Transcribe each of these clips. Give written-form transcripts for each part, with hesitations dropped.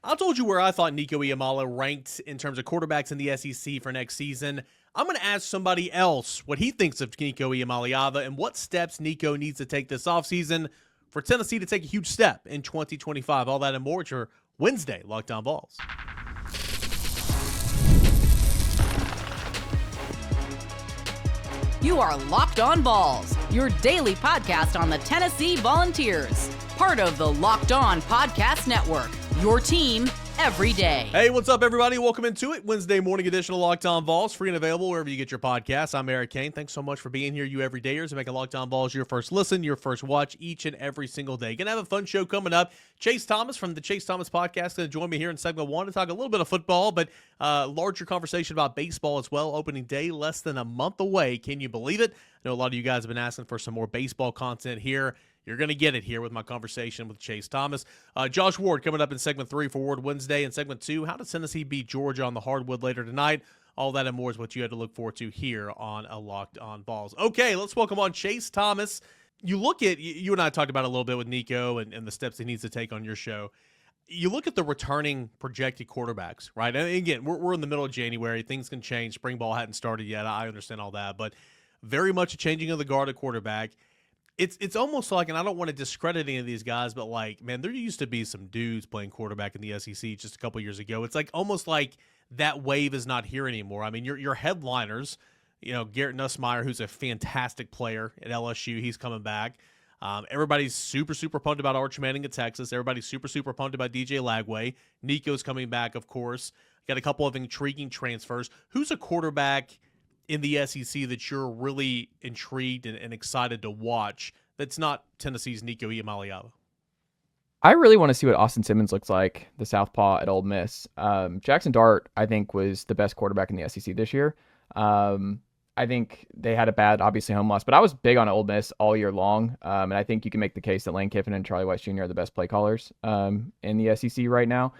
I told you where I thought Nico Iamaleava ranked in terms of quarterbacks in the SEC for next season. I'm going to ask somebody else what he thinks of Nico Iamaleava and what steps Nico needs to take this offseason for Tennessee to take a huge step in 2025. All that and more at your Wednesday Locked On Vols. You are Locked On Vols, your daily podcast on the Tennessee Volunteers. Part of the Locked On Podcast Network, your team every day. Hey, what's up, everybody? Welcome into it. Wednesday morning edition of Locked On Vols, free and available wherever you get your podcasts. I'm Eric Kane. Thanks so much for being here, you everydayers, and making Locked On Vols your first listen, your first watch each and every single day. Gonna have a fun show coming up. Chase Thomas from the Chase Thomas Podcast going to join me here in segment one to talk a little bit of football, but larger conversation about baseball as well. Opening day less than a month away. Can you believe it? I know a lot of you guys have been asking for some more baseball content here. You're going to get it here with my conversation with Chase Thomas. Josh Ward coming up in segment 3 for Ward Wednesday. In segment 2, how does Tennessee beat Georgia on the hardwood later tonight? All that and more is what you had to look forward to here on a Locked On Vols. Okay, let's welcome on Chase Thomas. You look at, you and I talked about it a little bit with Nico and the steps he needs to take on your show. You look at the returning projected quarterbacks, right? And again, we're in the middle of January. Things can change. Spring ball hadn't started yet. I understand all that. But very much a changing of the guard at quarterback. It's almost like, and I don't want to discredit any of these guys, but like, man, there used to be some dudes playing quarterback in the SEC just a couple years ago. It's like almost like that wave is not here anymore. I mean, your headliners, Garrett Nussmeier, who's a fantastic player at LSU, he's coming back. Everybody's super pumped about Arch Manning at Texas. Everybody's super pumped about DJ Lagway. Nico's coming back, of course. Got a couple of intriguing transfers. Who's a quarterback in the SEC that you're really intrigued and excited to watch that's not Tennessee's Nico Iamaleava? I really want to see what Austin Simmons looks like, the southpaw at Ole Miss. Jackson Dart, I think, was the best quarterback in the SEC this year. I think they had a bad, obviously, home loss, but I was big on Ole Miss all year long, and I think you can make the case that Lane Kiffin and Charlie Weiss Jr. are the best play callers in the SEC right now.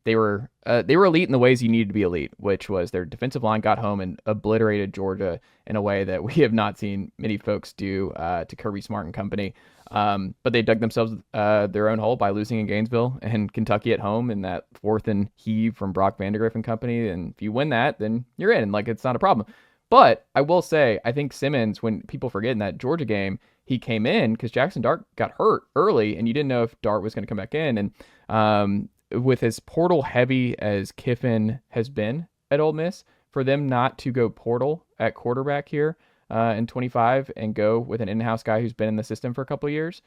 They were elite in the ways you needed to be elite, which was their defensive line got home and obliterated Georgia in a way that we have not seen many folks do to Kirby Smart and company. But they dug themselves their own hole by losing in Gainesville and Kentucky at home in that 4th and heave from Brock Vandegrift and company. And if you win that, then you're in. Like, it's not a problem. But I will say, I think Simmons, when people forget in that Georgia game, he came in because Jackson Dart got hurt early, and you didn't know if Dart was going to come back in. And with as portal heavy as Kiffin has been at Ole Miss, for them not to go portal at quarterback here in 25 and go with an in-house guy who's been in the system for a couple of years,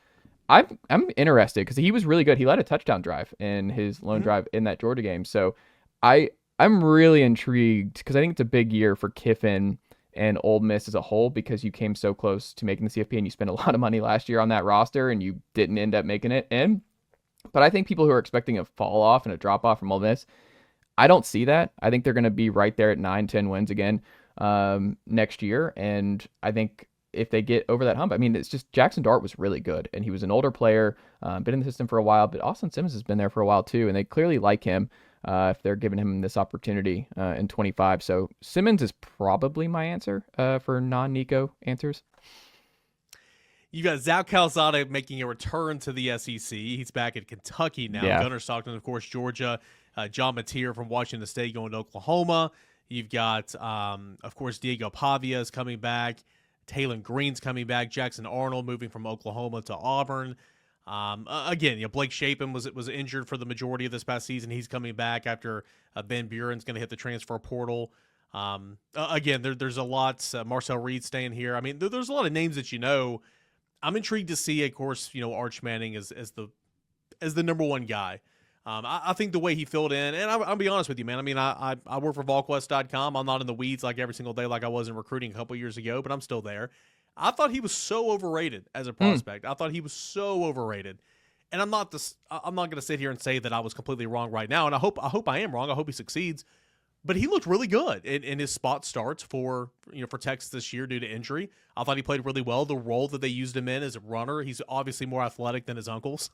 I'm interested because he was really good. He led a touchdown drive in his lone drive in that Georgia game. So I'm really intrigued because I think it's a big year for Kiffin and Ole Miss as a whole because you came so close to making the CFP and you spent a lot of money last year on that roster and you didn't end up making it in. But I think people who are expecting a fall off and a drop off from Ole Miss, I don't see that. I think they're going to be right there at 9-10 wins again next year. And I think if they get over that hump, I mean, it's just Jackson Dart was really good and he was an older player, been in the system for a while, but Austin Simmons has been there for a while too. And they clearly like him if they're giving him this opportunity in 25. So Simmons is probably my answer for non-Nico answers. You got Zach Calzada making a return to the SEC. He's back at Kentucky now. Yeah. Gunnar Stockton, of course, Georgia. John Mateer from Washington State going to Oklahoma. You've got, of course, Diego Pavia is coming back. Taylon Green's coming back. Jackson Arnold moving from Oklahoma to Auburn. Again, Blake Shapen was injured for the majority of this past season. He's coming back after Ben Buren's going to hit the transfer portal. Again, there's a lot. Marcel Reed staying here. I mean, there's a lot of names that you know. I'm intrigued to see, of course, Arch Manning as the number one guy. I think the way he filled in, and I'll be honest with you, man. I mean, I work for VolQuest.com. I'm not in the weeds like every single day like I was in recruiting a couple years ago, but I'm still there. I thought he was so overrated as a prospect. I thought he was so overrated. And I'm not going to sit here and say that I was completely wrong right now, and I hope I am wrong. I hope he succeeds. But he looked really good in his spot starts for Texas this year due to injury. I thought he played really well. The role that they used him in as a runner, he's obviously more athletic than his uncles.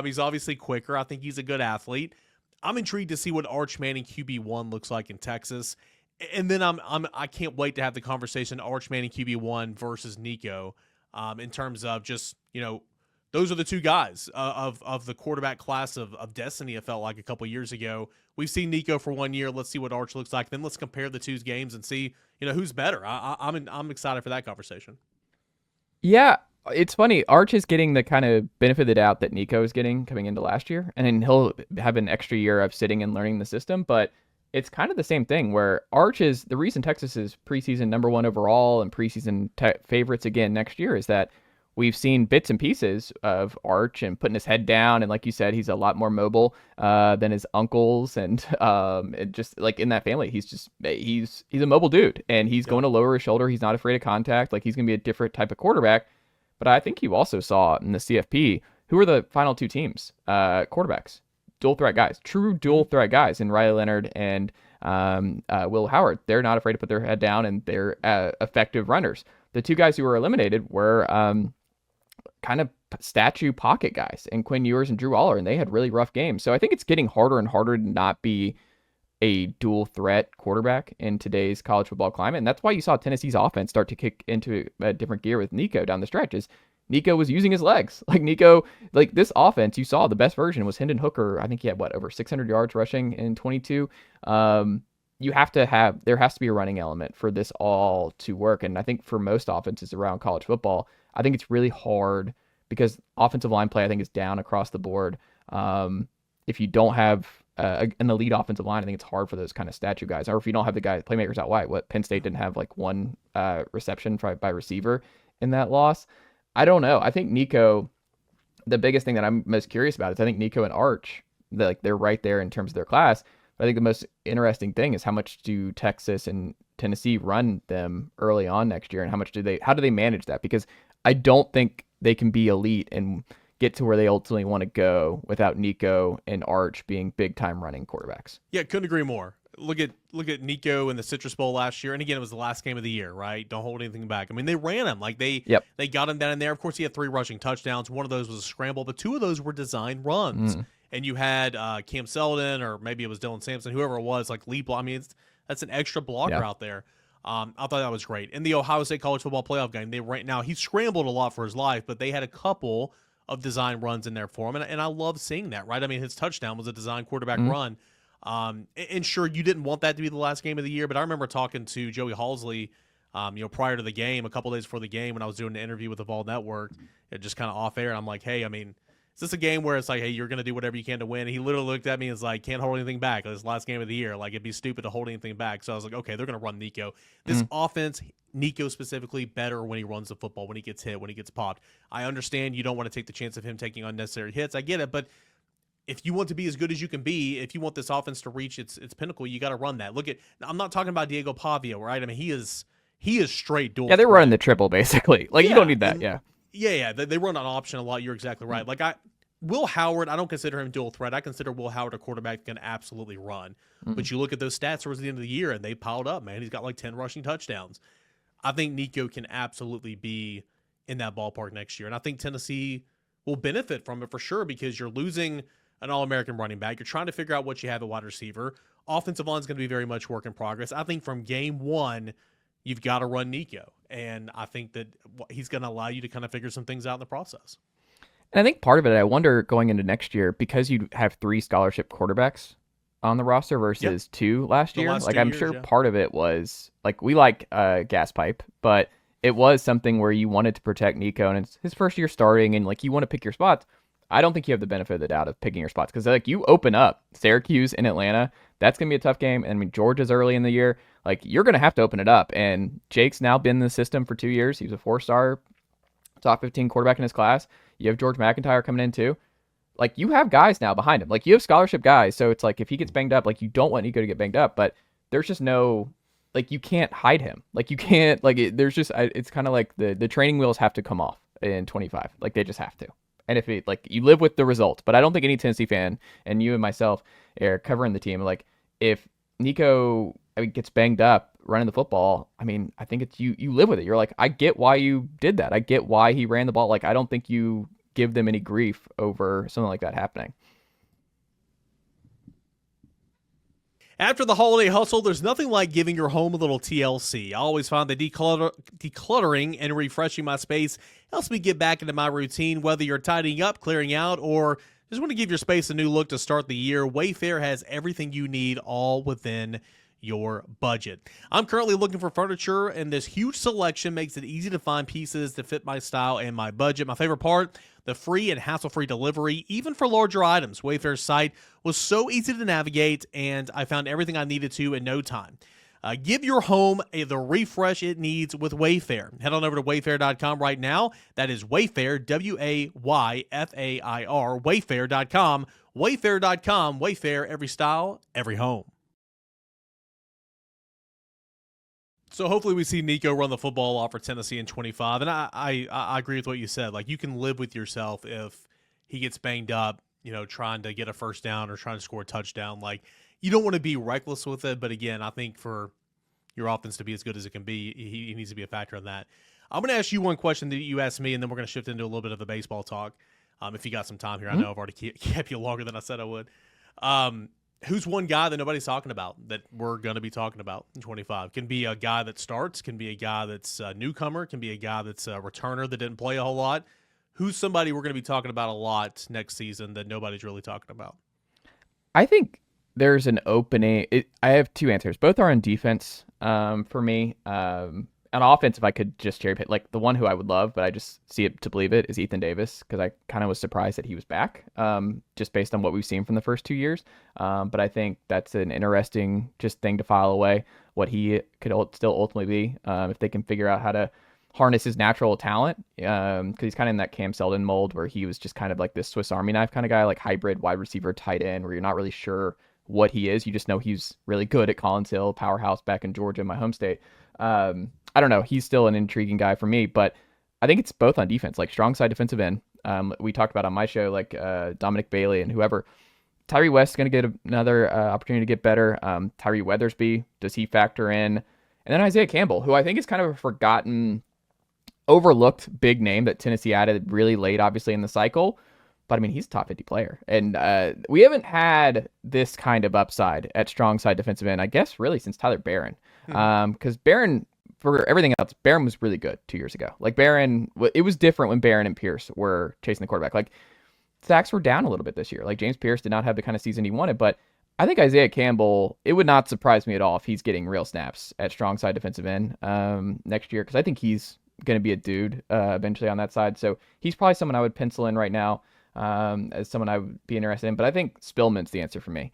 He's obviously quicker. I think he's a good athlete. I'm intrigued to see what Arch Manning QB1 looks like in Texas. And then I can't wait to have the conversation Arch Manning QB1 versus Nico in terms of just, those are the two guys of the quarterback class of destiny. It felt like a couple years ago. We've seen Nico for 1 year. Let's see what Arch looks like. Then let's compare the two games and see, who's better. I'm excited for that conversation. Yeah, it's funny. Arch is getting the kind of benefit of the doubt that Nico is getting coming into last year, and then he'll have an extra year of sitting and learning the system. But it's kind of the same thing where Arch is the reason Texas is preseason #1 overall and preseason favorites again next year is that we've seen bits and pieces of Arch and putting his head down. And like you said, he's a lot more mobile than his uncles. And just like in that family, he's a mobile dude and he's going to lower his shoulder. He's not afraid of contact. Like he's going to be a different type of quarterback. But I think you also saw in the CFP, who were the final two teams? Quarterbacks, dual threat guys, true dual threat guys in Riley Leonard and Will Howard. They're not afraid to put their head down and they're effective runners. The two guys who were eliminated were kind of statue pocket guys and Quinn Ewers and Drew Aller, and they had really rough games. So I think it's getting harder and harder to not be a dual threat quarterback in today's college football climate. And that's why you saw Tennessee's offense start to kick into a different gear with Nico down the stretches. Nico was using his legs. Like this offense, you saw the best version was Hendon Hooker. I think he had over 600 yards rushing in 22. There has to be a running element for this all to work. And I think for most offenses around college football, I think it's really hard because offensive line play, I think, is down across the board. If you don't have an elite offensive line, I think it's hard for those kind of statue guys. Or if you don't have the playmakers out wide, Penn State didn't have one reception by receiver in that loss. I don't know. I think Nico, the biggest thing that I'm most curious about is I think Nico and Arch, they're right there in terms of their class. But I think the most interesting thing is how much do Texas and Tennessee run them early on next year, and how do they manage that? Because I don't think they can be elite and get to where they ultimately want to go without Nico and Arch being big time running quarterbacks. Yeah, couldn't agree more. Look at Nico in the Citrus Bowl last year, and again, it was the last game of the year, right? Don't hold anything back. I mean, they ran him they got him down in there. Of course, he had 3 rushing touchdowns. One of those was a scramble, but 2 of those were designed runs. And you had Cam Selden, or maybe it was Dylan Sampson, whoever it was, lead block. I mean, that's an extra blocker out there. I thought that was great. In the Ohio State College Football Playoff game, he scrambled a lot for his life, but they had a couple of design runs in there for him, and I love seeing that, right? I mean, his touchdown was a design quarterback run. And sure, you didn't want that to be the last game of the year, but I remember talking to Joey Halsley, prior to the game, a couple days before the game, when I was doing an interview with the Vol Network, just kind of off air, and I'm like, hey, I mean, is this a game where it's like, hey, you're going to do whatever you can to win? And he literally looked at me and was like, can't hold anything back. This last game of the year. It'd be stupid to hold anything back. So I was like, okay, they're going to run Nico. This offense, Nico specifically, better when he runs the football, when he gets hit, when he gets popped. I understand you don't want to take the chance of him taking unnecessary hits. I get it. But if you want to be as good as you can be, if you want this offense to reach its pinnacle, you got to run that. I'm not talking about Diego Pavia, right? I mean, he is straight dual. Yeah, they're running the triple, basically. You don't need that, Yeah, they run an option a lot. You're exactly right. Will Howard, I don't consider him dual threat. I consider Will Howard a quarterback that can absolutely run. But you look at those stats towards the end of the year, and they piled up, man. He's got 10 rushing touchdowns. I think Nico can absolutely be in that ballpark next year. And I think Tennessee will benefit from it for sure, because you're losing an All-American running back. You're trying to figure out what you have at wide receiver. Offensive line is going to be very much work in progress. I think from game one, you've got to run Nico. And I think that he's going to allow you to kind of figure some things out in the process. And I think part of it, I wonder going into next year, because you have 3 scholarship quarterbacks on the roster versus 2 last year. I'm sure part of it was we like gas pipe, but it was something where you wanted to protect Nico, and it's his first year starting, and you want to pick your spots. I don't think you have the benefit of the doubt of picking your spots, because you open up Syracuse in Atlanta. That's going to be a tough game. And I mean, Georgia's early in the year. You're going to have to open it up. And Jake's now been in the system for 2 years. He was a 4-star top 15 quarterback in his class. You have George McIntyre coming in too. You have guys now behind him. You have scholarship guys. So it's if he gets banged up, you don't want Nico to get banged up, but there's just no, you can't hide him. You can't, there's just, it's kind of the training wheels have to come off in 25. They just have to. And if it, you live with the result, but I don't think any Tennessee fan, and you and myself are covering the team, if Nico gets banged up running the football, I mean, I think it's you live with it. You're I get why you did that. I get why he ran the ball. I don't think you give them any grief over something like that happening. After the holiday hustle, there's nothing like giving your home a little TLC. I always find that decluttering and refreshing my space helps me get back into my routine, whether you're tidying up, clearing out, or just want to give your space a new look to start the year. Wayfair has everything you need, all within your budget. I'm currently looking for furniture, and this huge selection makes it easy to find pieces that fit my style and my budget. My favorite part, the free and hassle-free delivery, even for larger items. Wayfair's site was so easy to navigate, and I found everything I needed to in no time. Give your home the refresh it needs with Wayfair. Head on over to wayfair.com right now. That is Wayfair, Wayfair, wayfair.com. Wayfair.com, Wayfair, every style, every home. So hopefully we see Nico run the football off for Tennessee in 25. And I agree with what you said. Like, you can live with yourself if he gets banged up, trying to get a first down or trying to score a touchdown. Like, you don't want to be reckless with it. But again, I think for your offense to be as good as it can be, he needs to be a factor in that. I'm going to ask you one question that you asked me, and then we're going to shift into a little bit of the baseball talk. If you got some time here. I know I've already kept you longer than I said I would. Who's one guy that nobody's talking about that we're going to be talking about in 25? Can be a guy that starts, can be a guy that's a newcomer, can be a guy that's a returner that didn't play a whole lot. Who's somebody we're going to be talking about a lot next season that nobody's really talking about? I think there's an opening. I have two answers. Both are on defense for me. On offense, if I could just cherry pick, like the one who I would love, but I just see it to believe it, is Ethan Davis, because I kind of was surprised that he was back, just based on what we've seen from the first 2 years. But I think that's an interesting just thing to file away, what he could still ultimately be, if they can figure out how to harness his natural talent, because he's kind of in that Cam Seldon mold where he was just kind of like this Swiss Army knife kind of guy, like hybrid wide receiver, tight end, where you're not really sure what he is. You just know he's really good at Collins Hill, powerhouse back in Georgia, my home state. I don't know. He's still an intriguing guy for me, but I think it's both on defense, like strong side defensive end. We talked about on my show, like Dominic Bailey and whoever. Tyree West is going to get another opportunity to get better. Tyree Weathersby, does he factor in? And then Isaiah Campbell, who I think is kind of a forgotten, overlooked big name that Tennessee added really late, obviously, in the cycle. But, I mean, he's a top 50 player. And we haven't had this kind of upside at strong side defensive end, I guess, really, since Tyler Barron. Because Barron, for everything else, Barron was really good 2 years ago. Like, Barron, it was different when Barron and Pierce were chasing the quarterback. Like, sacks were down a little bit this year. Like, James Pierce did not have the kind of season he wanted. But I think Isaiah Campbell, it would not surprise me at all if he's getting real snaps at strong side defensive end next year. Because I think he's going to be a dude eventually on that side. So he's probably someone I would pencil in right now. As someone I would be interested in. But I think Spillman's the answer for me,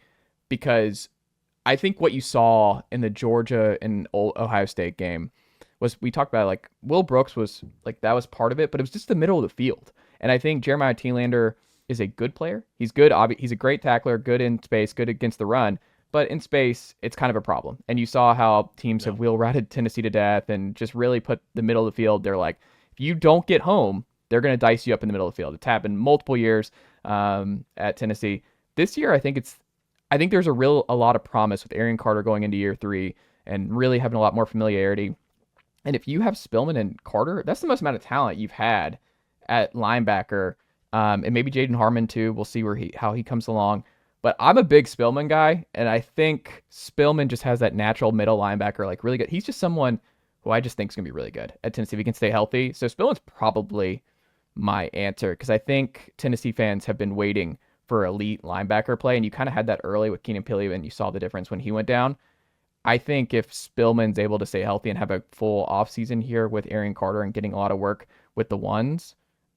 because I think what you saw in the Georgia and Ohio State game was, we talked about, like, Will Brooks was, like, that was part of it, but it was just the middle of the field. And I think Jeremiah Thielander is a good player. He's good. He's a great tackler, good in space, good against the run. But in space, it's kind of a problem. And you saw how teams have wheel routed Tennessee to death and just really put the middle of the field. They're like, if you don't get home, they're going to dice you up in the middle of the field. It's happened multiple years at Tennessee. This year, I think there's a lot of promise with Arian Carter going into year 3 and really having a lot more familiarity. And if you have Spillman and Carter, that's the most amount of talent you've had at linebacker. And maybe Jaden Harmon too. We'll see how he comes along. But I'm a big Spillman guy, and I think Spillman just has that natural middle linebacker, like, really good. He's just someone who I just think is going to be really good at Tennessee if he can stay healthy. So Spillman's probably my answer, because I think Tennessee fans have been waiting for elite linebacker play, and you kind of had that early with Keenan Pili, and you saw the difference when he went down. I think if Spillman's able to stay healthy and have a full offseason here with Arian Carter and getting a lot of work with the ones,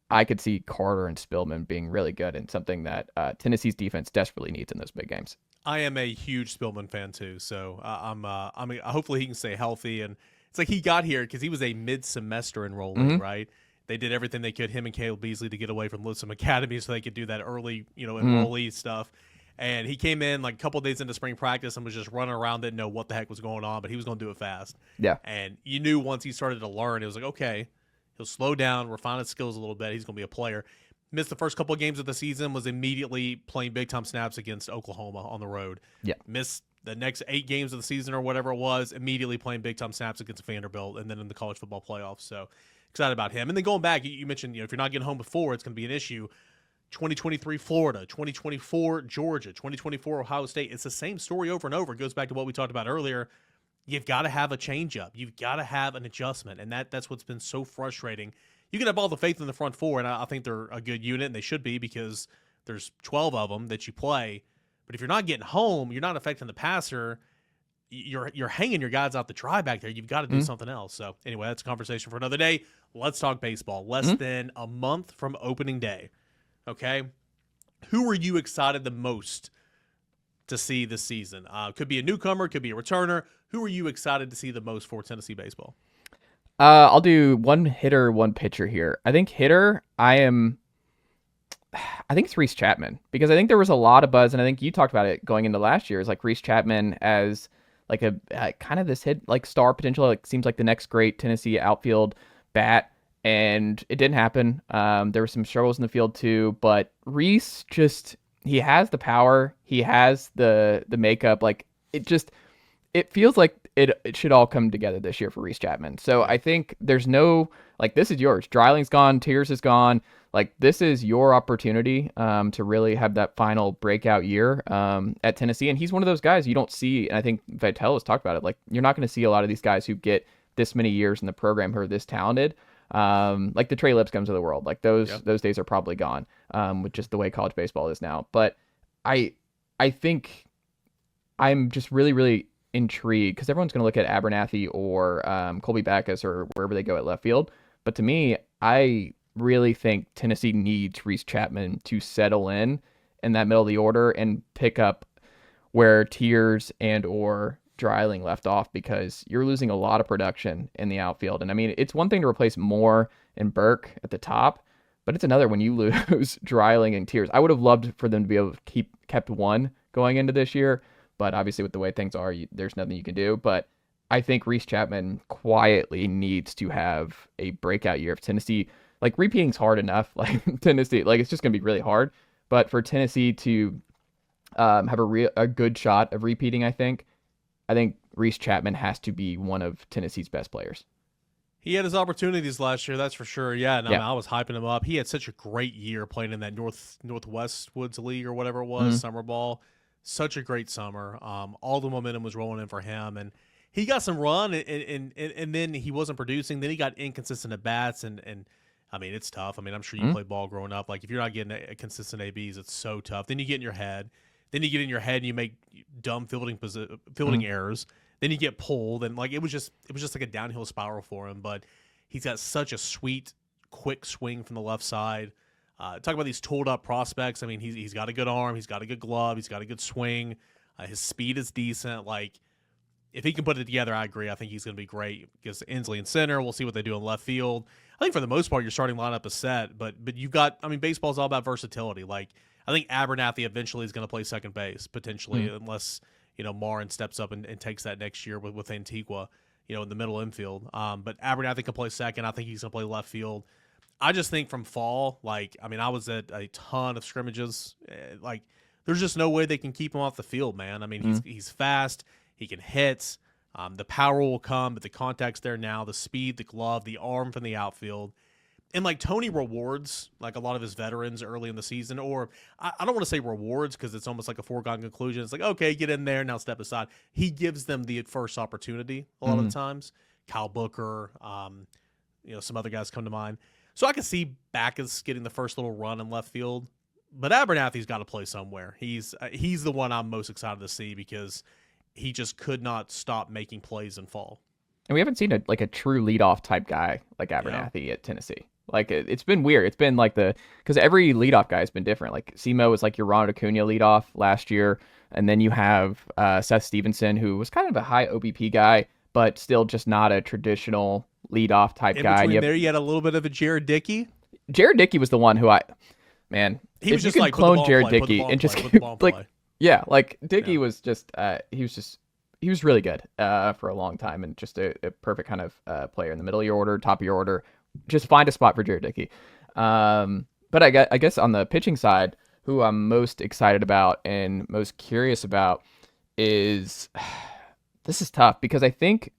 I could see Carter and Spillman being really good, and something that Tennessee's defense desperately needs in those big games. I am a huge Spillman fan too, so hopefully he can stay healthy. And it's like, he got here because he was a mid-semester enrollee, right? They did everything they could, him and Caleb Beasley, to get away from Lipscomb Academy so they could do that early, enrollee stuff. And he came in like a couple of days into spring practice and was just running around, didn't know what the heck was going on, but he was going to do it fast. Yeah. And you knew once he started to learn, it was like, okay, he'll slow down, refine his skills a little bit. He's going to be a player. Missed the first couple of games of the season, was immediately playing big-time snaps against Oklahoma on the road. Yeah. Missed the next 8 games of the season or whatever it was, immediately playing big-time snaps against Vanderbilt, and then in the college football playoffs. So excited about him. And then going back, you mentioned, if you're not getting home before, it's going to be an issue. 2023 Florida, 2024 Georgia, 2024 Ohio State. It's the same story over and over. It goes back to what we talked about earlier. You've got to have a changeup. You've got to have an adjustment, and that's what's been so frustrating. You can have all the faith in the front four, and I think they're a good unit, and they should be because there's 12 of them that you play. But if you're not getting home, you're not affecting the passer, you're hanging your guys out the dry back there. You've got to do something else. So anyway, that's a conversation for another day. Let's talk baseball. Less than a month from opening day. Okay, who are you excited the most to see this season? Could be a newcomer, could be a returner. Who are you excited to see the most for Tennessee baseball? I'll do one hitter, one pitcher here. I think hitter, I think it's Reese Chapman, because I think there was a lot of buzz, and I think you talked about it going into last year. It's like Reese Chapman as like a kind of this hit like star potential. Like seems like the next great Tennessee outfield bat, and it didn't happen. There were some struggles in the field too, but Reese he has the power, he has the makeup. Like it feels like it should all come together this year for Reese Chapman. So I think there's no, like, this is yours. Dryling's gone, Tears is gone. Like, this is your opportunity to really have that final breakout year at Tennessee. And he's one of those guys you don't see, and I think Vitale has talked about it. Like, you're not going to see a lot of these guys who get this many years in the program who are this talented. Like the Trey Lipscombs of the world. Like, those days are probably gone with just the way college baseball is now. But I think I'm just really, really intrigued, because everyone's going to look at Abernathy or Colby Backus or wherever they go at left field. But to me, I really think Tennessee needs Reese Chapman to settle in that middle of the order and pick up where Tears and or Dreiling left off, because you're losing a lot of production in the outfield. And I mean, it's one thing to replace Moore and Burke at the top, but it's another when you lose Dreiling and Tears. I would have loved for them to be able to kept one going into this year, but obviously with the way things are, there's nothing you can do. But I think Reese Chapman quietly needs to have a breakout year. If Tennessee, like, repeating's hard enough, like Tennessee, like, it's just going to be really hard. But for Tennessee to have a good shot of repeating, I think Reese Chapman has to be one of Tennessee's best players. He had his opportunities last year, that's for sure. Yeah, and I was hyping him up. He had such a great year playing in that Northwest Woods League or whatever it was, summer ball. Such a great summer. All the momentum was rolling in for him, and he got some run, and then he wasn't producing. Then he got inconsistent at bats, and I mean, it's tough. I mean, I'm sure you played ball growing up. Like, if you're not getting a consistent ABs, it's so tough. Then you get in your head. Then you get in your head and you make dumb fielding errors. Then you get pulled, and like it was just like a downhill spiral for him. But he's got such a sweet, quick swing from the left side. Talk about these tooled up prospects. I mean, he's got a good arm, he's got a good glove, he's got a good swing. His speed is decent. Like, if he can put it together, I agree. I think he's going to be great. Because Inslee in center, we'll see what they do in left field. I think for the most part, your starting lineup is set. But you've got, I mean, baseball's all about versatility. Like, I think Abernathy eventually is going to play second base, potentially, unless, Marin steps up and takes that next year with Antigua, in the middle infield. But Abernathy can play second. I think he's going to play left field. I just think from fall, like, I mean, I was at a ton of scrimmages. Like, there's just no way they can keep him off the field, man. I mean, he's fast. He can hit. The power will come, but the contact's there now. The speed, the glove, the arm from the outfield. And, like, Tony rewards, like, a lot of his veterans early in the season. Or I don't want to say rewards because it's almost like a foregone conclusion. It's like, okay, get in there, now step aside. He gives them the first opportunity a lot of the times. Kyle Booker, some other guys come to mind. So I can see Backus getting the first little run in left field. But Abernathy's got to play somewhere. He's the one I'm most excited to see because he just could not stop making plays in fall. And we haven't seen a true leadoff type guy like Abernathy at Tennessee. Like, it's been weird. It's been like because every leadoff guy has been different. Like, Simo was like your Ronald Acuna leadoff last year. And then you have Seth Stevenson, who was kind of a high OBP guy, but still just not a traditional leadoff type guy. In between you had a little bit of a Jared Dickey. Jared Dickey was the one who he was just like clone Jared Dickey and just like, yeah, like Dickey was just he was really good for a long time, and just a perfect kind of player in the middle of your order, top of your order. Just find a spot for Jared Dickey. But I guess on the pitching side, who I'm most excited about and most curious about is this is tough because I think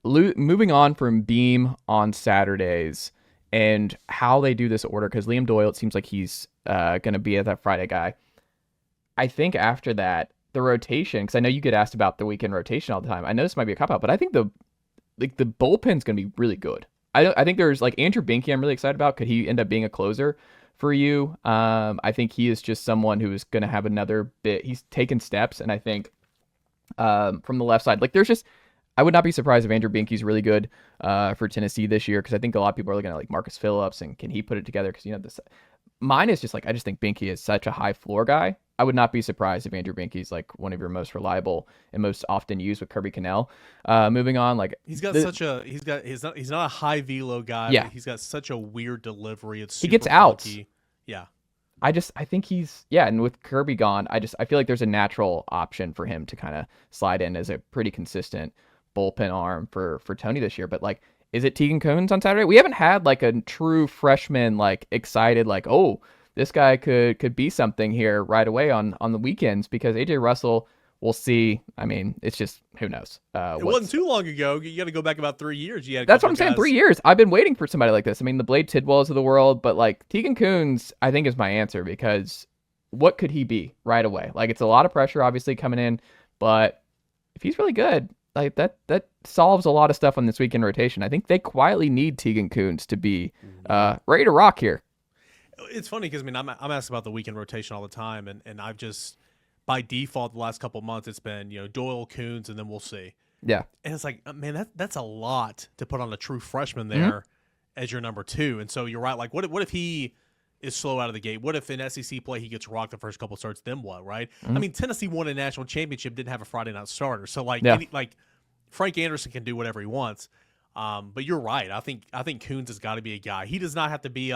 moving on from Beam on Saturdays and how they do this order, because Liam Doyle, it seems like he's going to be that Friday guy. I think after that, the rotation, because I know you get asked about the weekend rotation all the time. I know this might be a cop-out, but I think the bullpen's going to be really good. I think there's like Andrew Binky I'm really excited about. Could he end up being a closer for you? I think he is just someone who is going to have another bit. He's taken steps, and I think from the left side, like I would not be surprised if Andrew Binky's really good for Tennessee this year, because I think a lot of people are looking at like Marcus Phillips and can he put it together? Because this. Mine is just like I just think Binky is such a high floor guy. I would not be surprised if Andrew Binky is like one of your most reliable and most often used with Kirby Cannell. Moving on, like he's not a high velo guy. Yeah, but he's got such a weird delivery. It's he gets out. Yeah, I think he's and with Kirby gone, I feel like there's a natural option for him to kind of slide in as a pretty consistent bullpen arm for Tony this year. But like, is it Tegan Coons on Saturday? We haven't had like a true freshman like excited like, oh, this guy could be something here right away on the weekends, because AJ Russell, we'll see. I mean, it's just who knows. It wasn't too long ago. You got to go back about 3 years. That's what I'm saying. 3 years. I've been waiting for somebody like this. I mean, the Blade Tidwells of the world, but like Tegan Coons, I think is my answer, because what could he be right away? Like, it's a lot of pressure obviously coming in, but if he's really good, like that solves a lot of stuff on this weekend rotation. I think they quietly need Tegan Coons to be ready to rock here. It's funny because, I mean, I'm asked about the weekend rotation all the time, and I've just, by default, the last couple of months, it's been, Doyle, Coons, and then we'll see. Yeah. And it's like, man, that's a lot to put on a true freshman there as your number 2. And so you're right. Like, what if he is slow out of the gate? What if in SEC play he gets rocked the first couple of starts? Then what, right? I mean, Tennessee won a national championship, didn't have a Friday night starter. So, like, Frank Anderson can do whatever he wants. But you're right. I think Coons has got to be a guy. He does not have to be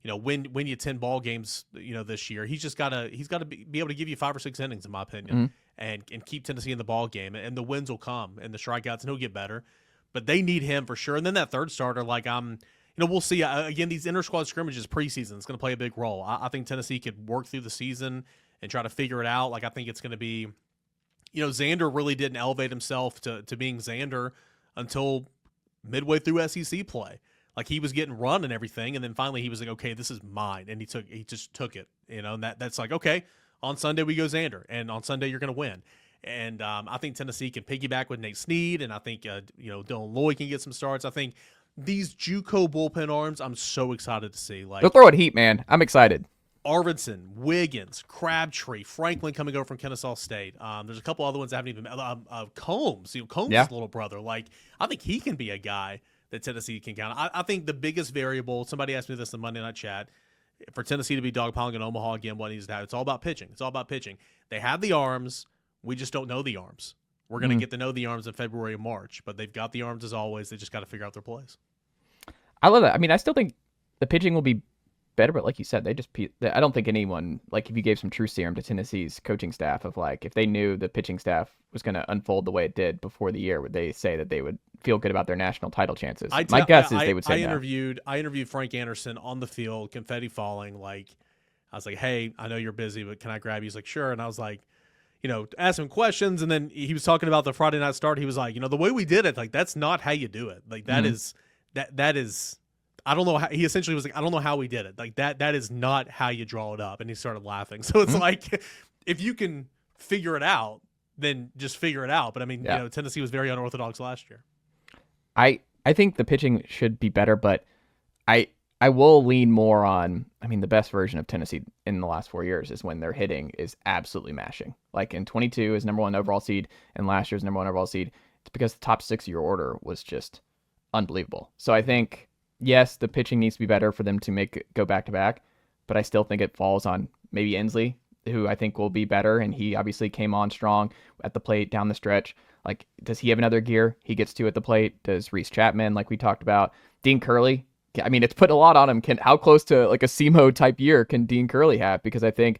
win you 10 ball games, this year. He's got to be able to give you 5 or 6 innings, in my opinion, and keep Tennessee in the ball game. And the wins will come, and the strikeouts, and he'll get better. But they need him for sure. And then that third starter, like we'll see. Again, these inter-squad scrimmages preseason is going to play a big role. I think Tennessee could work through the season and try to figure it out. Like, I think it's going to be, Xander really didn't elevate himself to being Xander until midway through SEC play. Like, he was getting run and everything, and then finally he was like, okay, this is mine, and he just took it, and that's like, okay, on Sunday we go Xander, and on Sunday you're going to win. And I think Tennessee can piggyback with Nate Snead, and I think Dylan Lloyd can get some starts. I think these JUCO bullpen arms, I'm so excited to see. Like, they'll throw it heat, man. I'm excited. Arvidsson, Wiggins, Crabtree, Franklin coming over from Kennesaw State. There's a couple other ones that haven't even Combs. Combs' little brother. Like, I think he can be a guy that Tennessee can count. I think the biggest variable, somebody asked me this in Monday Night Chat, for Tennessee to be dogpiling in Omaha again, what needs to happen? It's all about pitching. They have the arms. We just don't know the arms. We're going to get to know the arms in February and March, but they've got the arms as always. They just got to figure out their plays. I love that. I mean, I still think the pitching will be better, but like you said, I don't think anyone, like, if you gave some true serum to Tennessee's coaching staff of like, if they knew the pitching staff was going to unfold the way it did before the year, would they say that they would feel good about their national title chances? My guess is they would say no. I interviewed Frank Anderson on the field, confetti falling. Like, I was like, hey, I know you're busy, but can I grab you? He's like, sure. And I was like, ask him questions. And then he was talking about the Friday night start. He was like, the way we did it, like, that's not how you do it. Like, that is, I don't know how, he essentially was like, I don't know how we did it. Like, that is not how you draw it up. And he started laughing. So it's like, if you can figure it out, then just figure it out. But I mean, Tennessee was very unorthodox last year. I think the pitching should be better, but I will lean more on, I mean, the best version of Tennessee in the last 4 years is when their hitting is absolutely mashing. Like, in 22 is number 1 overall seed, and last year's number 1 overall seed. It's because the top 6 of your order was just unbelievable. So I think, yes, the pitching needs to be better for them to go back to back, but I still think it falls on maybe Inslee, who I think will be better, and he obviously came on strong at the plate down the stretch. Like, does he have another gear he gets to at the plate? Does Reese Chapman, like we talked about? Dean Curley, I mean, it's put a lot on him. How close to like a SEMO type year can Dean Curley have? Because I think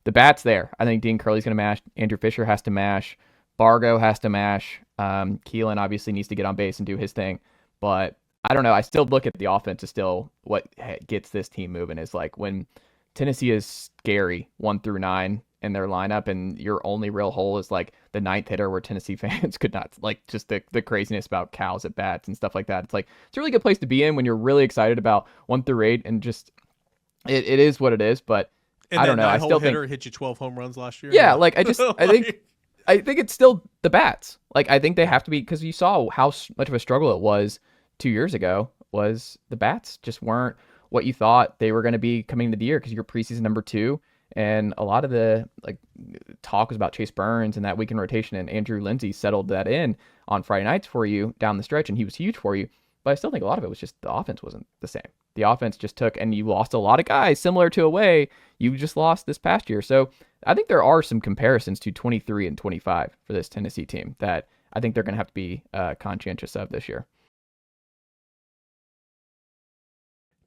the bat's there. I think Dean Curley's going to mash. Andrew Fisher has to mash. Bargo has to mash. Keelan obviously needs to get on base and do his thing, but I don't know. I still look at the offense as still what gets this team moving is like when Tennessee is scary 1 through 9, in their lineup, and your only real hole is like the ninth hitter where Tennessee fans could not, like, just the craziness about cows at bats and stuff like that. It's like, it's a really good place to be in when you're really excited about 1 through 8, and just it is what it is. But and I don't know. I still think hit you 12 home runs last year. Yeah, like I think it's still the bats. Like, I think they have to be, because you saw how much of a struggle it was 2 years ago. Was the bats just weren't what you thought they were going to be coming into the year, because you're preseason number 2, and a lot of the like talk was about Chase Burns and that weekend rotation, and Andrew Lindsay settled that in on Friday nights for you down the stretch, and he was huge for you. But I still think a lot of it was just the offense wasn't the same. The offense just took, and you lost a lot of guys similar to a way you just lost this past year. So I think there are some comparisons to 23 and 25 for this Tennessee team that I think they're going to have to be conscientious of this year.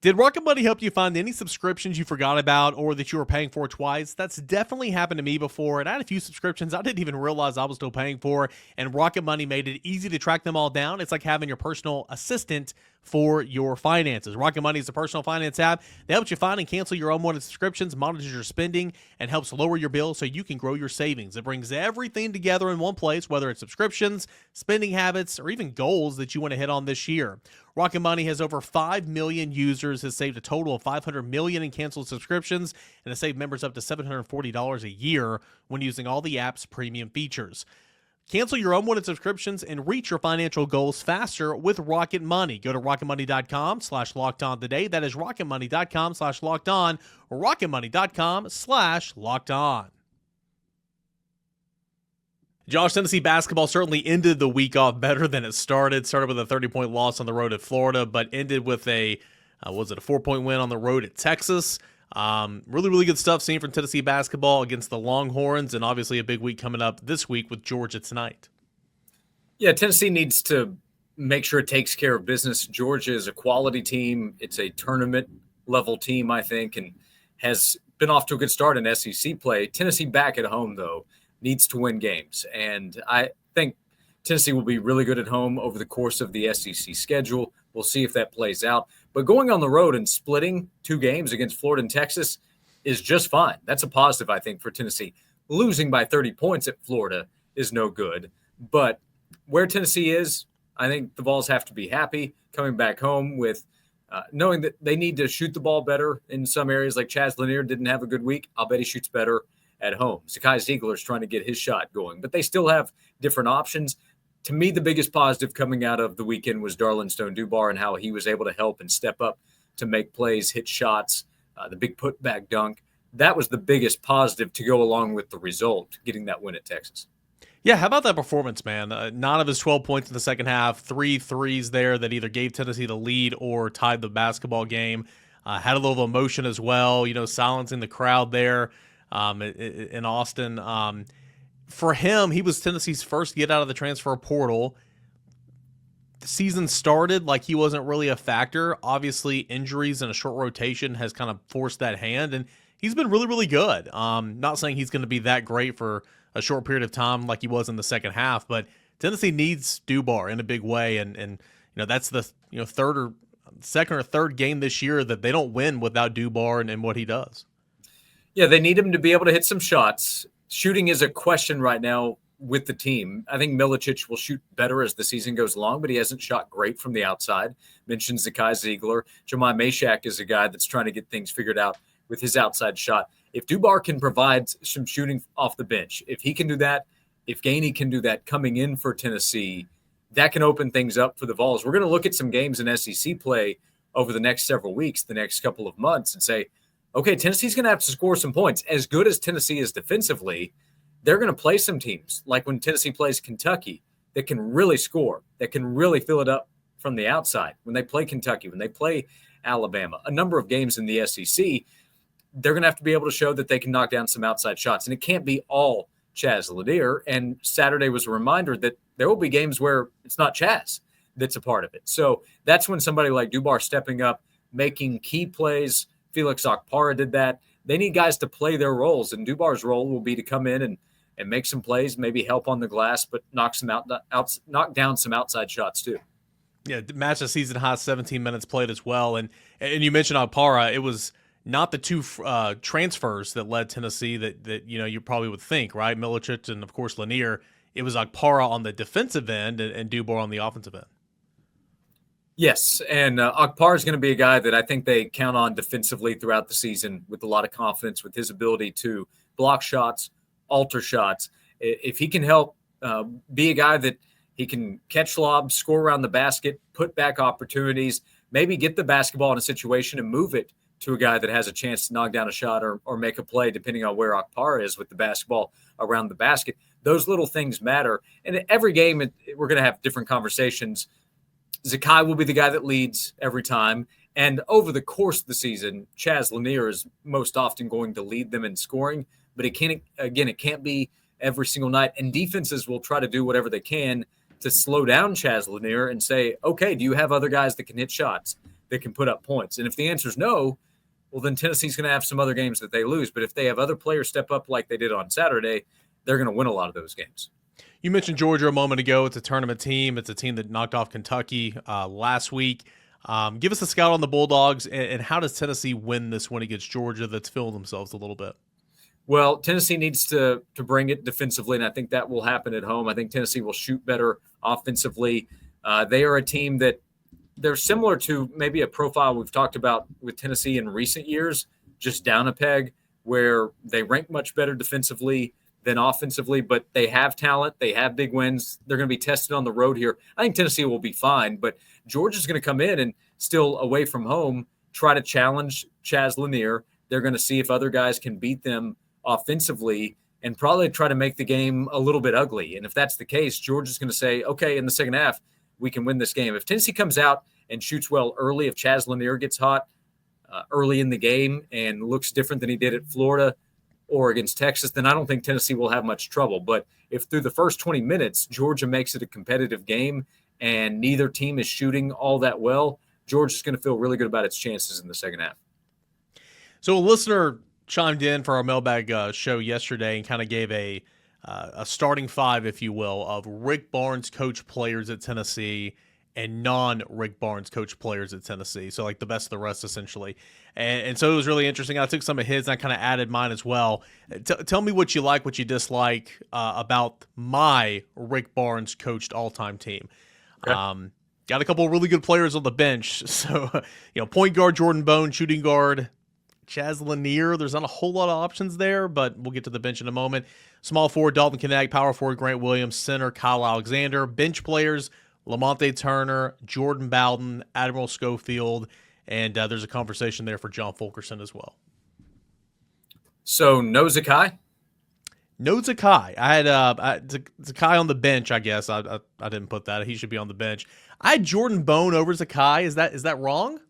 Did Rocket Money help you find any subscriptions you forgot about or that you were paying for twice? That's definitely happened to me before, and I had a few subscriptions I didn't even realize I was still paying for, and Rocket Money made it easy to track them all down. It's like having your personal assistant for your finances. Rocket Money is a personal finance app that helps you find and cancel your unwanted subscriptions, monitors your spending, and helps lower your bill so you can grow your savings. It brings everything together in one place, whether it's subscriptions, spending habits, or even goals that you want to hit on this year. Rocket Money has over 5 million users, has saved a total of $500 million in canceled subscriptions, and has saved members up to $740 a year when using all the app's premium features. Cancel your unwanted subscriptions and reach your financial goals faster with Rocket Money. Go to rocketmoney.com/lockedon today. That is rocketmoney.com/lockedon or rocketmoney.com/lockedon. Josh, Tennessee basketball certainly ended the week off better than it started. Started with a 30-point loss on the road at Florida, but ended with a 4-point win on the road at Texas. Really, really good stuff seen from Tennessee basketball against the Longhorns, and obviously a big week coming up this week with Georgia tonight. Yeah, Tennessee needs to make sure it takes care of business. Georgia is a quality team. It's a tournament-level team, I think, and has been off to a good start in SEC play. Tennessee back at home, though, needs to win games, and I think Tennessee will be really good at home over the course of the SEC schedule. We'll see if that plays out. But going on the road and splitting 2 games against Florida and Texas is just fine. That's a positive, I think, for Tennessee. Losing by 30 points at Florida is no good. But where Tennessee is, I think the Vols have to be happy coming back home with knowing that they need to shoot the ball better in some areas. Like Chaz Lanier didn't have a good week. I'll bet he shoots better at home. Zakai Ziegler's trying to get his shot going. But they still have different options. To me, the biggest positive coming out of the weekend was Darlin Stone-Dubar and how he was able to help and step up to make plays, hit shots, the big putback dunk. That was the biggest positive to go along with the result, getting that win at Texas. Yeah, how about that performance, man? 9 of his 12 points in the second half, 3 threes there that either gave Tennessee the lead or tied the basketball game. Had a little emotion as well, silencing the crowd there in Austin. For him, he was Tennessee's first get out of the transfer portal. The season started like he wasn't really a factor. Obviously, injuries and a short rotation has kind of forced that hand, and he's been really, really good. Not saying he's going to be that great for a short period of time like he was in the second half, but Tennessee needs Dubar in a big way, and that's the second or third game this year that they don't win without Dubar and what he does. Yeah, they need him to be able to hit some shots. Shooting is a question right now with the team. I think Milicic will shoot better as the season goes along, but he hasn't shot great from the outside. Mentioned Zakai Ziegler. Jemai Mashak is a guy that's trying to get things figured out with his outside shot. If Dubar can provide some shooting off the bench, if he can do that, if Gainey can do that coming in for Tennessee, that can open things up for the Vols. We're going to look at some games in SEC play over the next several weeks, the next couple of months, and say, okay, Tennessee's going to have to score some points. As good as Tennessee is defensively, they're going to play some teams, like when Tennessee plays Kentucky, that can really score, that can really fill it up from the outside. When they play Kentucky, when they play Alabama, a number of games in the SEC, they're going to have to be able to show that they can knock down some outside shots. And it can't be all Chaz Lanier. And Saturday was a reminder that there will be games where it's not Chaz that's a part of it. So that's when somebody like Dubar stepping up, making key plays. Felix Okpara did that. They need guys to play their roles, and Dubar's role will be to come in and make some plays, maybe help on the glass, but knock down some outside shots too. Yeah, match the season high 17 minutes played as well. And you mentioned Okpara. not the two transfers that led Tennessee that you probably would think, right? Milicic and, of course, Lanier. It was Okpara on the defensive end and Dubois on the offensive end. Yes, and Akpar is going to be a guy that I think they count on defensively throughout the season with a lot of confidence with his ability to block shots, alter shots. If he can help be a guy that he can catch lobs, score around the basket, put back opportunities, maybe get the basketball in a situation and move it to a guy that has a chance to knock down a shot or make a play, depending on where Akpar is with the basketball around the basket. Those little things matter. And every game, we're going to have different conversations. Zakai will be the guy that leads every time. And over the course of the season, Chaz Lanier is most often going to lead them in scoring. But it can't be every single night. And defenses will try to do whatever they can to slow down Chaz Lanier and say, okay, do you have other guys that can hit shots, that can put up points? And if the answer is no, well, then Tennessee's going to have some other games that they lose. But if they have other players step up like they did on Saturday, they're going to win a lot of those games. You mentioned Georgia a moment ago. It's a tournament team. It's a team that knocked off Kentucky last week. Give us a scout on the Bulldogs, and how does Tennessee win this one against Georgia that's feeling themselves a little bit? Well, Tennessee needs to bring it defensively, and I think that will happen at home. I think Tennessee will shoot better offensively. They are a team that they're similar to maybe a profile we've talked about with Tennessee in recent years, just down a peg, where they rank much better defensively than offensively, but they have talent. They have big wins. They're going to be tested on the road here. I think Tennessee will be fine, but Georgia's going to come in and still away from home, try to challenge Chaz Lanier. They're going to see if other guys can beat them offensively and probably try to make the game a little bit ugly. And if that's the case, Georgia's going to say, okay, in the second half, we can win this game. If Tennessee comes out and shoots well early, if Chaz Lanier gets hot early in the game and looks different than he did at Florida or against Texas, then I don't think Tennessee will have much trouble. But if through the first 20 minutes, Georgia makes it a competitive game and neither team is shooting all that well, Georgia's going to feel really good about its chances in the second half. So a listener chimed in for our mailbag show yesterday and kind of gave a starting five, if you will, of Rick Barnes coach players at Tennessee and non-Rick Barnes coach players at Tennessee. So like the best of the rest, essentially. And so it was really interesting. I took some of his and I kind of added mine as well. Tell me what you like, what you dislike about my Rick Barnes coached all-time team. Okay. Got a couple of really good players on the bench. So, point guard Jordan Bone, shooting guard Chaz Lanier. There's not a whole lot of options there, but we'll get to the bench in a moment. Small forward Dalton Knecht, power forward Grant Williams, center Kyle Alexander. Bench players Lamonte Turner, Jordan Bowden, Admiral Schofield, and there's a conversation there for John Fulkerson as well. So no Zakai? No Zakai. I had Zakai on the bench, I guess. I didn't put that. He should be on the bench. I had Jordan Bone over Zakai. Is that wrong?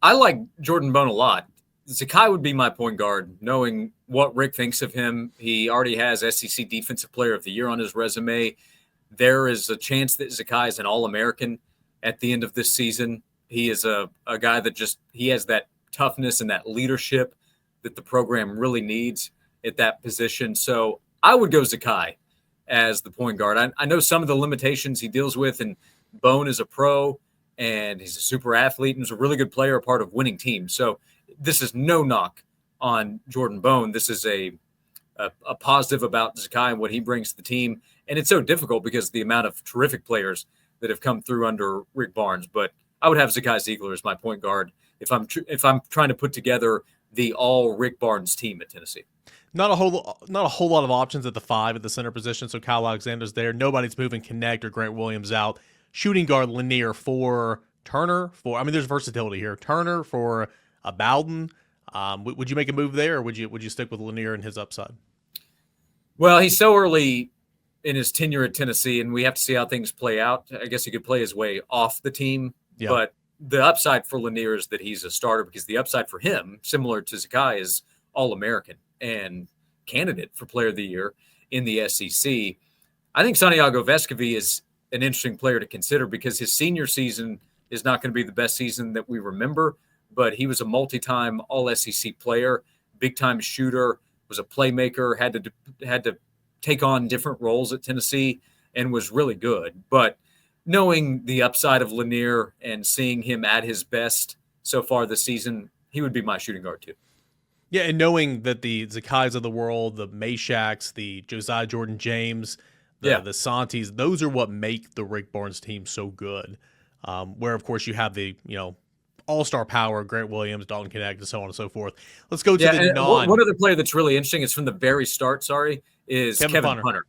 I like Jordan Bone a lot. Zakai would be my point guard, knowing what Rick thinks of him. He already has SEC Defensive Player of the Year on his resume. There is a chance that Zakai is an All-American at the end of this season. He is a guy that he has that toughness and that leadership that the program really needs at that position. So I would go Zakai as the point guard. I know some of the limitations he deals with, and Bone is a pro, and he's a super athlete, and he's a really good player, a part of winning teams. So this is no knock on Jordan Bone. This is a positive about Zakai and what he brings to the team. And it's so difficult because of the amount of terrific players that have come through under Rick Barnes. But I would have Zakai Ziegler as my point guard if I'm trying to put together the all Rick Barnes team at Tennessee. Not a whole lot of options at the five at the center position. So Kyle Alexander's there. Nobody's moving Knecht or Grant Williams out. Shooting guard Lanier for Turner. There's versatility here. Turner for a Bowden. Would you make a move there, or would you stick with Lanier and his upside? Well, he's so early in his tenure at Tennessee, and we have to see how things play out. I guess he could play his way off the team, yeah. But the upside for Lanier is that he's a starter, because the upside for him, similar to Zakai, is All-American and candidate for Player of the Year in the SEC. I think Santiago Vescovi is an interesting player to consider, because his senior season is not going to be the best season that we remember, but he was a multi-time All-SEC player, big-time shooter, was a playmaker, had to take on different roles at Tennessee, and was really good. But knowing the upside of Lanier and seeing him at his best so far this season, he would be my shooting guard too. Yeah, and knowing that the Zakai's of the world, the Mashaks, the Josiah Jordan James, the Santis, those are what make the Rick Barnes team so good. Where, of course, you have the, all-star power, Grant Williams, Dalton Connect, and so on and so forth. Let's go to the non. One other player that's really interesting is from the very start, is Kevin Punter.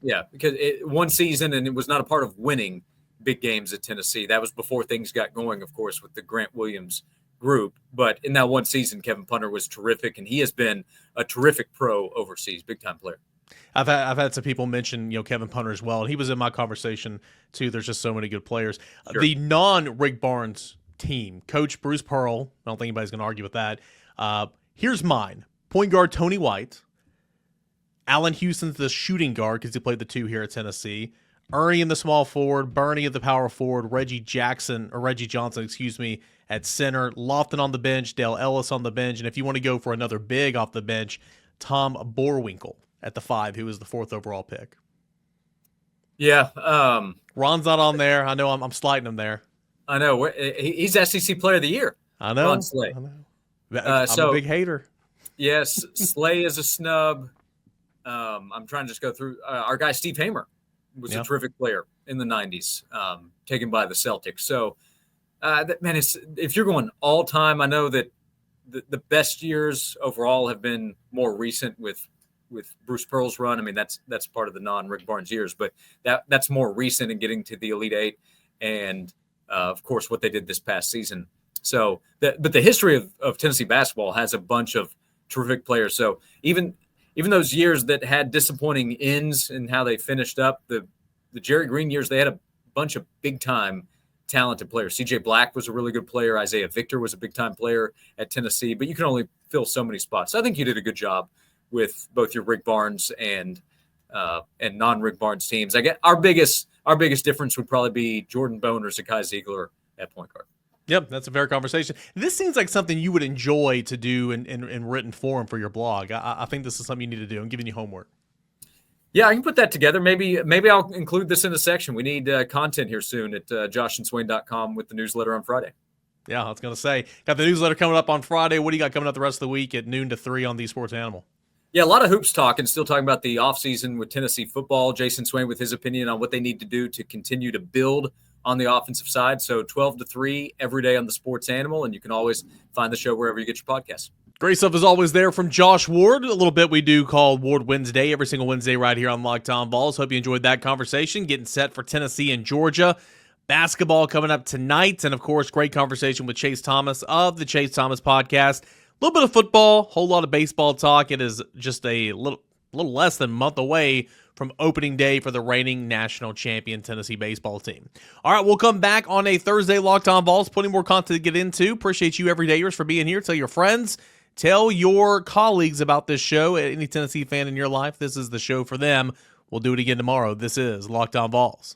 Yeah. Because one season, and it was not a part of winning big games at Tennessee. That was before things got going, of course, with the Grant Williams group. But in that one season, Kevin Punter was terrific, and he has been a terrific pro overseas, big-time player. I've had some people mention, Kevin Punter as well, and he was in my conversation too. There's just so many good players. Sure. The non-Rick Barnes team, Coach Bruce Pearl. I don't think anybody's going to argue with that. Here's mine: point guard Tony White, Allen Houston's the shooting guard because he played the two here at Tennessee. Ernie in the small forward, Bernie at the power forward, Reggie Johnson, at center, Lofton on the bench, Dale Ellis on the bench, and if you want to go for another big off the bench, Tom Borwinkle at the 5, who was the 4th overall pick. Yeah. Ron's not on there. I know I'm sliding him there. I know. He's SEC Player of the Year. I know. Ron Slay. I know. I'm a big hater. Yes, Slay is a snub. I'm trying to just go through. Our guy Steve Hamer was a terrific player in the 90s, taken by the Celtics. So, if you're going all time, I know that the best years overall have been more recent with Bruce Pearl's run. I mean, that's part of the non-Rick Barnes years, but that's more recent in getting to the Elite Eight, and of course what they did this past season. So, but the history of Tennessee basketball has a bunch of terrific players. So even those years that had disappointing ends and how they finished up, the Jerry Green years, they had a bunch of big time talented players. CJ Black was a really good player. Isaiah Victor was a big time player at Tennessee, but you can only fill so many spots. So I think you did a good job with both your Rick Barnes and non-Rick Barnes teams. I get our biggest difference would probably be Jordan Bone or Zakai Ziegler at point guard. Yep, that's a fair conversation. This seems like something you would enjoy to do in written form for your blog. I think this is something you need to do. I'm giving you homework. Yeah, I can put that together. Maybe I'll include this in a section. We need content here soon at joshandswain.com with the newsletter on Friday. Yeah, I was going to say, got the newsletter coming up on Friday. What do you got coming up the rest of the week at noon to 3 on The Sports Animal? Yeah, a lot of hoops talk and still talking about the offseason with Tennessee football. Jason Swain with his opinion on what they need to do to continue to build on the offensive side. So 12 to 3 every day on The Sports Animal, and you can always find the show wherever you get your podcasts. Great stuff as always there from Josh Ward. A little bit we do call Ward Wednesday every single Wednesday right here on Locked On Vols. Hope you enjoyed that conversation. Getting set for Tennessee and Georgia. Basketball coming up tonight. And, of course, great conversation with Chase Thomas of the Chase Thomas Podcast. A little bit of football, whole lot of baseball talk. It is just a little less than a month away from opening day for the reigning national champion Tennessee baseball team. All right, we'll come back on a Thursday Locked On Vols. Plenty more content to get into. Appreciate you everydayers for being here. Tell your friends, tell your colleagues about this show. Any Tennessee fan in your life, this is the show for them. We'll do it again tomorrow. This is Locked On Vols.